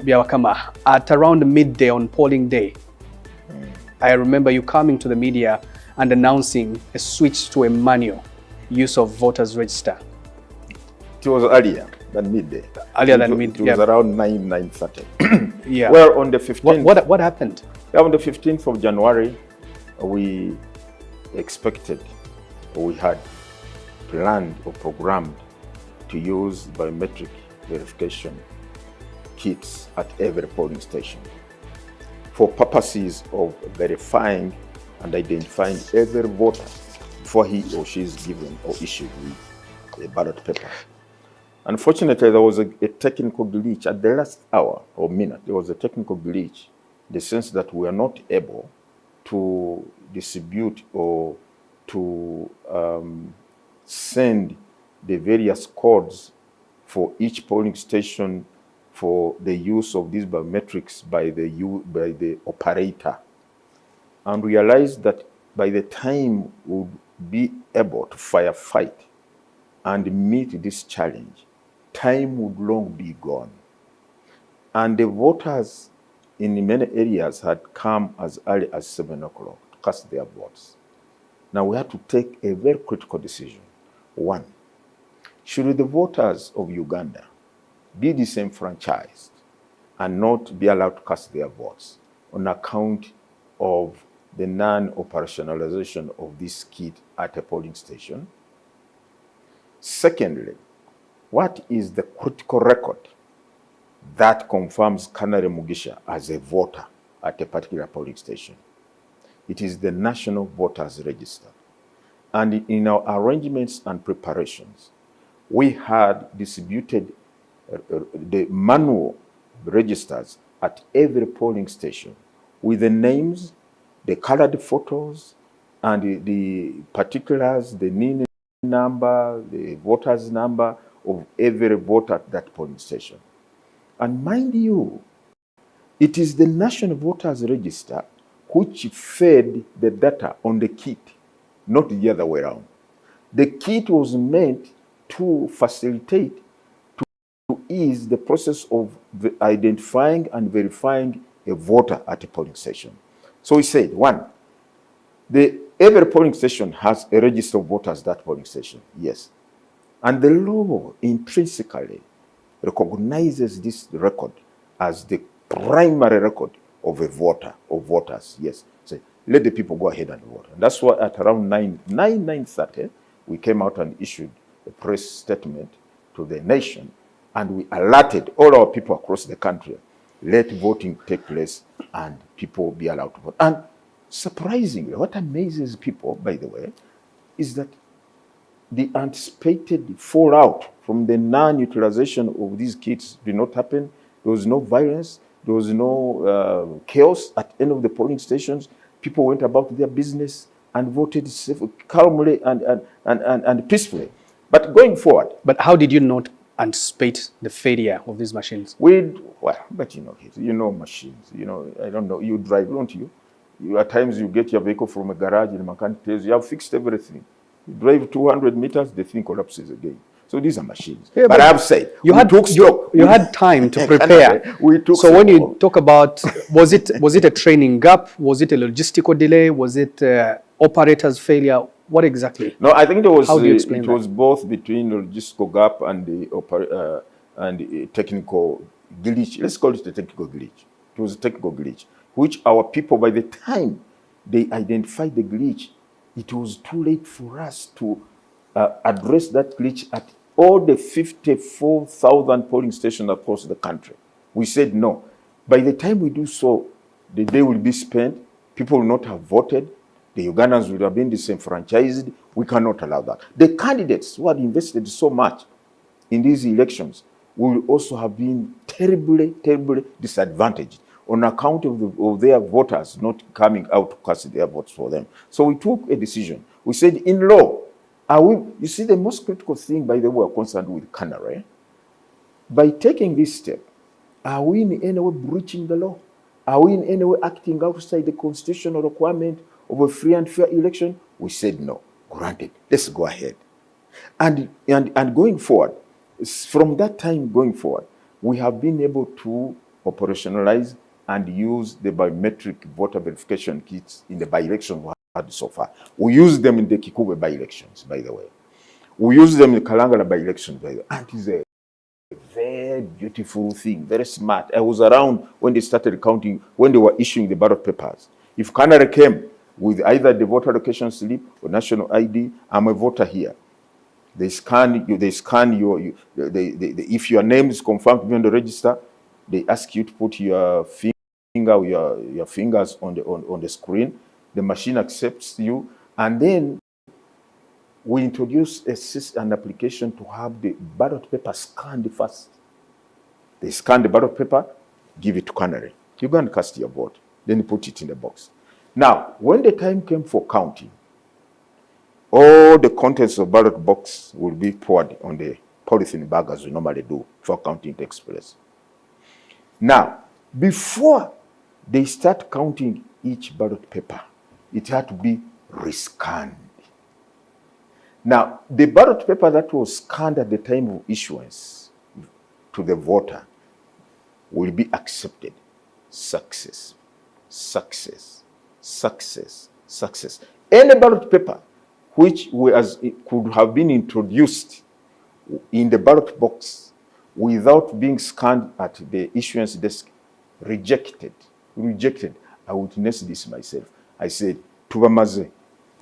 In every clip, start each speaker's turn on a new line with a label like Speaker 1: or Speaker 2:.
Speaker 1: Byabakama, at around midday on polling day, I remember you coming to the media and announcing a switch to a manual use of voters register.
Speaker 2: It was earlier than midday.
Speaker 1: Earlier than midday.
Speaker 2: It was around 9:30.
Speaker 1: Yeah.
Speaker 2: Well, on the 15th.
Speaker 1: What happened?
Speaker 2: On the 15th of January, we expected, or we had planned or programmed to use biometric verification kits at every polling station for purposes of verifying and identifying every voter before he or she is given or issued with a ballot paper. Unfortunately, there was a technical glitch at the last hour or minute. There was a technical glitch in the sense that we are not able to distribute or to send the various codes for each polling station for the use of these biometrics by the operator, and realized that by the time we would be able to firefight and meet this challenge, time would long be gone. And the voters in many areas had come as early as 7 o'clock to cast their votes. Now we had to take a very critical decision. One, should the voters of Uganda be disenfranchised and not be allowed to cast their votes on account of the non-operationalization of this kit at a polling station? Secondly, what is the critical record that confirms Kanare Mugisha as a voter at a particular polling station? It is the National Voters Register. And in our arrangements and preparations, we had distributed the manual registers at every polling station with the names, the colored photos, and the particulars, the NIN number, the voter's number of every voter at that polling station. And mind you, it is the National Voters Register which fed the data on the kit, not the other way around. The kit was meant to facilitate, to ease the process of identifying and verifying a voter at a polling station. So we said, one, every polling station has a register of voters at that polling station, yes. And the law intrinsically recognizes this record as the primary record of a voter, or voters, yes. So let the people go ahead and vote. And that's why at around 9:30, we came out and issued a press statement to the nation, and we alerted all our people across the country, let voting take place and people be allowed to vote. And surprisingly, what amazes people, by the way, is that the anticipated fallout from the non-utilization of these kits did not happen. There was no violence. There was no chaos at any of the polling stations. People went about their business and voted calmly and peacefully. But going forward.
Speaker 1: But how did you not anticipate the failure of these machines?
Speaker 2: But you know machines. I don't know. You drive, don't you? At times you get your vehicle from a garage and the mechanic tells you have fixed everything. You drive 200 meters, the thing collapses again. So these are machines. Yeah, but I have said, you had
Speaker 1: time to prepare. So when you talk about, was it a training gap? Was it a logistical delay? Was it operators' failure? What exactly?
Speaker 2: No, I think it was both between logistical gap and the technical glitch. Let's call it a technical glitch. It was a technical glitch, which our people, by the time they identified the glitch, it was too late for us to address that glitch at all the 54,000 polling stations across the country. We said no. By the time we do so, the day will be spent, people will not have voted, the Ugandans would have been disenfranchised. We cannot allow that. The candidates who had invested so much in these elections will also have been terribly, terribly disadvantaged on account of their voters not coming out to cast their votes for them. So we took a decision. We said, in law, you see, the most critical thing, by the way, we're concerned with Canary, by taking this step, are we in any way breaching the law? Are we in any way acting outside the constitutional requirement of a free and fair election? We said no. Granted, let's go ahead. And going forward, from that time going forward, we have been able to operationalize and use the biometric voter verification kits in the by-election we had so far. We use them in the Kikube by-elections, by the way. We use them in the Kalangala by-elections, by the way. And it's a very beautiful thing, very smart. I was around when they started counting, when they were issuing the ballot papers. If Canada came with either the voter location slip or national ID, I'm a voter here. They scan you, if your name is confirmed to be on the register, they ask you to put your finger, your fingers on the screen. The machine accepts you, and then we introduce an application to have the ballot paper scanned first. They scan the ballot paper, give it to Canary. You go and cast your vote. Then you put it in the box. Now, when the time came for counting, all the contents of ballot box will be poured on the polythene bag as we normally do before counting takes place. Now, before they start counting each ballot paper, it had to be rescanned. Now, the ballot paper that was scanned at the time of issuance to the voter will be accepted. Success, success, success, success. Any ballot paper which could have been introduced in the ballot box without being scanned at the issuance desk, rejected. I witnessed this myself. I said, Tubamaze,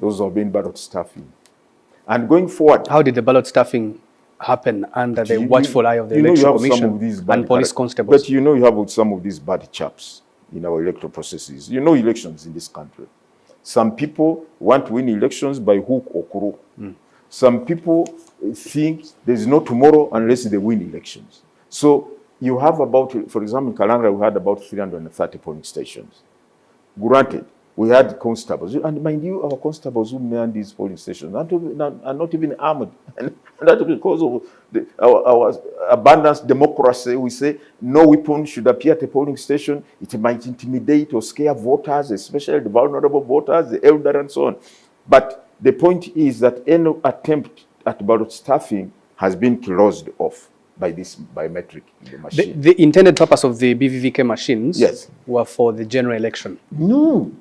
Speaker 2: those have been ballot stuffing. And going forward...
Speaker 1: How did the ballot stuffing happen under the watchful eye of the Electoral Commission and police constables?
Speaker 2: But you know you have some of these bad chaps in our electoral processes. You know elections in this country. Some people want to win elections by hook or crook. Some people think there's no tomorrow unless they win elections. So you have about, for example, in Kalangala, we had about 330 polling stations. Granted, we had constables. And mind you, our constables who man these polling stations are not even armed. And that's because of our abundance democracy. We say no weapon should appear at a polling station. It might intimidate or scare voters, especially the vulnerable voters, the elder and so on. But the point is that any attempt at ballot stuffing has been closed off by this biometric in the machine.
Speaker 1: The intended purpose of the BVVK machines
Speaker 2: yes.
Speaker 1: were for the general election.
Speaker 2: No,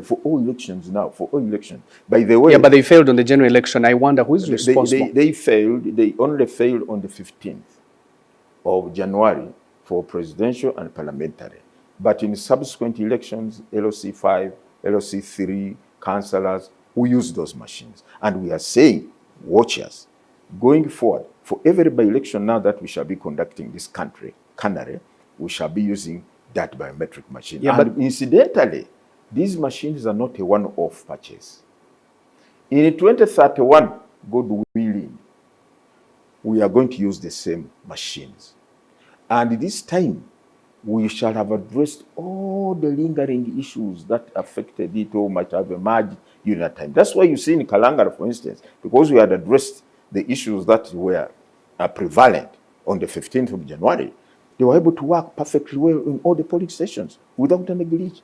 Speaker 2: for all elections now, for all elections. By the way...
Speaker 1: Yeah, but they failed on the general election. I wonder who is responsible.
Speaker 2: They failed. They only failed on the 15th of January for presidential and parliamentary. But in subsequent elections, LOC 5, LOC 3, councillors, we use those machines. And we are saying, watchers, going forward, for every by-election now that we shall be conducting this country, Canary, we shall be using that biometric machine. Yeah, and but incidentally, these machines are not a one-off purchase. In 2031, God willing, we are going to use the same machines. And this time, we shall have addressed all the lingering issues that affected it or might have emerged during that time. That's why you see in Kalangala, for instance, because we had addressed the issues that were prevalent on the 15th of January, they were able to work perfectly well in all the polling stations without any glitch.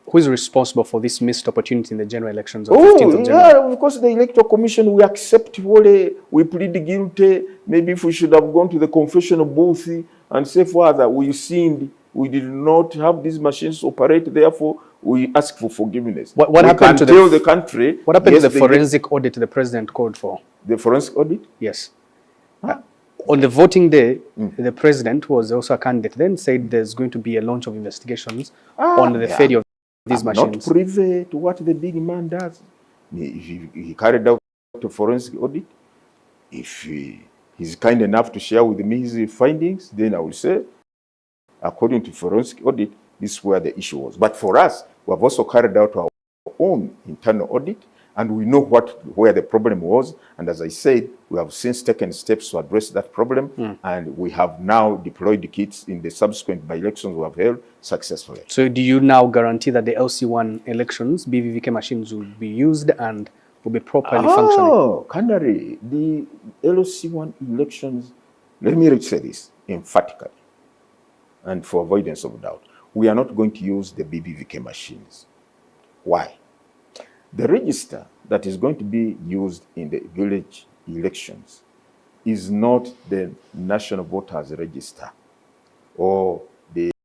Speaker 1: Who is responsible for this missed opportunity in the general elections of 15th of January?
Speaker 2: Yeah, of course, the Electoral Commission, we accept, we plead guilty. Maybe if we should have gone to the confession booth and say, Father, we sinned, we did not have these machines operate, therefore we ask for forgiveness.
Speaker 1: What happened to
Speaker 2: the country?
Speaker 1: What happened to the forensic audit the president called for?
Speaker 2: The forensic audit?
Speaker 1: Yes. On the voting day, the president, who was also a candidate, then said there's going to be a launch of investigations on the failure of these machines.
Speaker 2: Not privy to what the big man does. He carried out a forensic audit. If he's kind enough to share with me his findings, then I will say, according to forensic audit, this is where the issue was. But for us, we have also carried out our own internal audit, and we know where the problem was. And as I said, we have since taken steps to address that problem. And we have now deployed the kits in the subsequent by-elections we have held successfully.
Speaker 1: So do you now guarantee that the LC1 elections, BVVK machines will be used and will be properly functioning?
Speaker 2: Oh, Canary, the LC1 elections, let me say this emphatically, and for avoidance of doubt, we are not going to use the BVVK machines. Why? The register that is going to be used in the village elections is not the National Voters Register or the